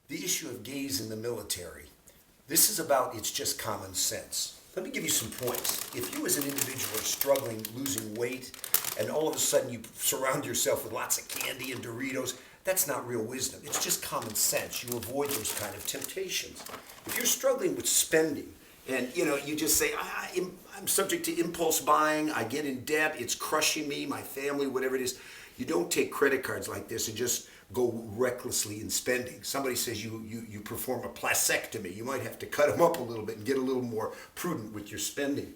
The issue of gays in the military. This is about, it's just common sense. Let me give you some points. If you as an individual are struggling, losing weight, and all of a sudden you surround yourself with lots of candy and Doritos, that's not real wisdom. It's just common sense. You avoid those kind of temptations. If you're struggling with spending, and you just say, I'm subject to impulse buying, I get in debt, it's crushing me, my family, whatever it is, you don't take credit cards like this and just go recklessly in spending. Somebody says you perform a plastectomy. You might have to cut them up a little bit and get a little more prudent with your spending.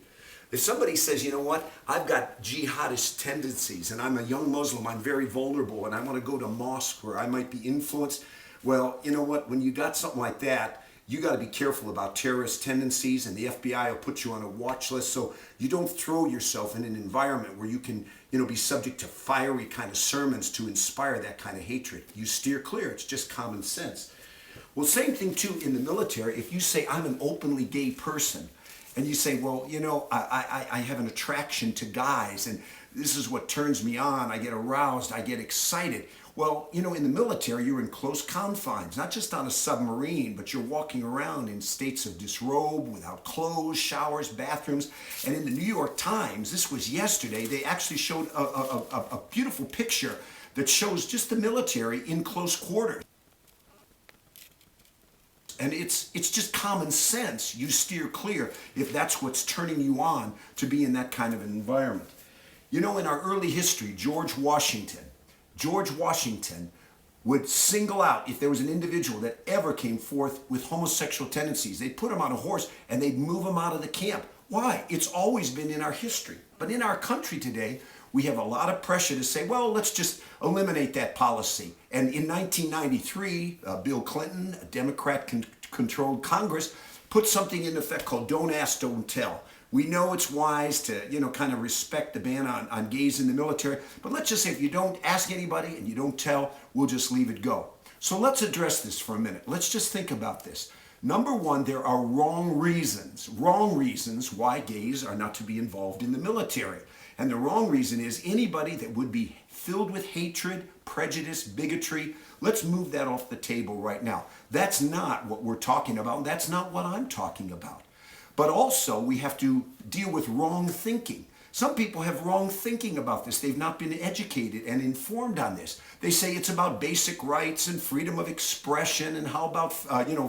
If somebody says, you know what, I've got jihadist tendencies and I'm a young Muslim, I'm very vulnerable and I want to go to mosque where I might be influenced. Well, you know what, when you got something like that, you got to be careful about terrorist tendencies, and the FBI will put you on a watch list so you don't throw yourself in an environment where you can, be subject to fiery kind of sermons to inspire that kind of hatred. You steer clear. It's just common sense. Well, same thing too in the military. If you say, I'm an openly gay person, and you say, well, I have an attraction to guys, and this is what turns me on. I get aroused. I get excited. Well, in the military, you're in close confines, not just on a submarine, but you're walking around in states of disrobe, without clothes, showers, bathrooms. And in the New York Times, this was yesterday, they actually showed a beautiful picture that shows just the military in close quarters. And it's just common sense. You steer clear if that's what's turning you on to be in that kind of an environment. In our early history, George Washington would single out, if there was an individual that ever came forth with homosexual tendencies, they'd put him on a horse and they'd move him out of the camp. Why? It's always been in our history. But in our country today, we have a lot of pressure to say, well, let's just eliminate that policy. And in 1993, Bill Clinton, a Democrat-controlled Congress, put something in effect called Don't Ask, Don't Tell. We know it's wise to, kind of respect the ban on gays in the military, but let's just say if you don't ask anybody and you don't tell, we'll just leave it go. So let's address this for a minute. Let's just think about this. Number one, there are wrong reasons why gays are not to be involved in the military. And the wrong reason is anybody that would be filled with hatred, prejudice, bigotry, let's move that off the table right now. That's not what we're talking about, and that's not what I'm talking about. But also, we have to deal with wrong thinking. Some people have wrong thinking about this. They've not been educated and informed on this. They say it's about basic rights and freedom of expression and how about,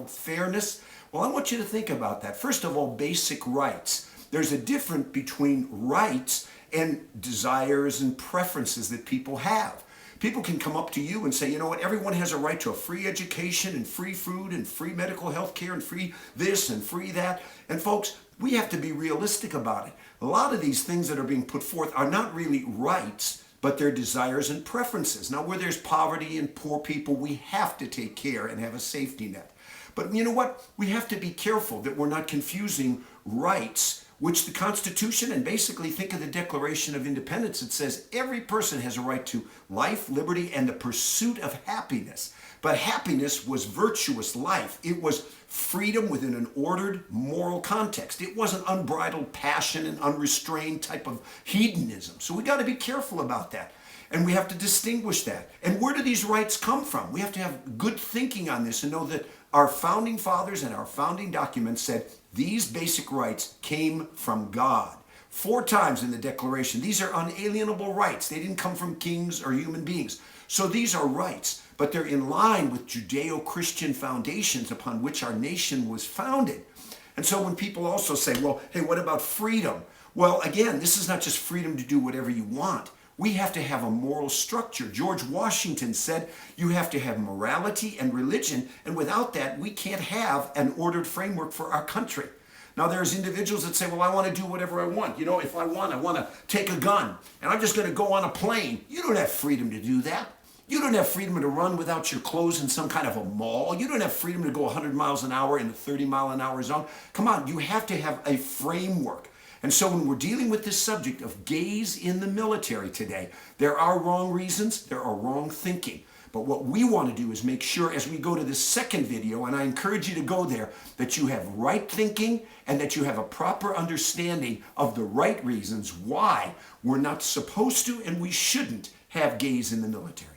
fairness. Well, I want you to think about that. First of all, basic rights. There's a difference between rights and desires and preferences that people have. People can come up to you and say, you know what, everyone has a right to a free education and free food and free medical health care and free this and free that. And folks, we have to be realistic about it. A lot of these things that are being put forth are not really rights, but they're desires and preferences. Now, where there's poverty and poor people, we have to take care and have a safety net. But you know what? We have to be careful that we're not confusing rights, which the Constitution, and basically think of the Declaration of Independence, it says every person has a right to life, liberty, and the pursuit of happiness. But happiness was virtuous life. It was freedom within an ordered moral context. It wasn't unbridled passion and unrestrained type of hedonism. So we got to be careful about that. And we have to distinguish that. And where do these rights come from? We have to have good thinking on this and know that our founding fathers and our founding documents said these basic rights came from God. 4 times in the Declaration. These are unalienable rights. They didn't come from kings or human beings. So these are rights, but they're in line with Judeo-Christian foundations upon which our nation was founded. And so when people also say, well, hey, what about freedom? Well, again, this is not just freedom to do whatever you want. We have to have a moral structure. George Washington said you have to have morality and religion, and without that, we can't have an ordered framework for our country. Now, there's individuals that say, well, I want to do whatever I want. If I want to take a gun, and I'm just going to go on a plane. You don't have freedom to do that. You don't have freedom to run without your clothes in some kind of a mall. You don't have freedom to go 100 miles an hour in a 30-mile-an-hour zone. Come on, you have to have a framework. And so when we're dealing with this subject of gays in the military today, there are wrong reasons, there are wrong thinking. But what we want to do is make sure as we go to this second video, and I encourage you to go there, that you have right thinking and that you have a proper understanding of the right reasons why we're not supposed to and we shouldn't have gays in the military.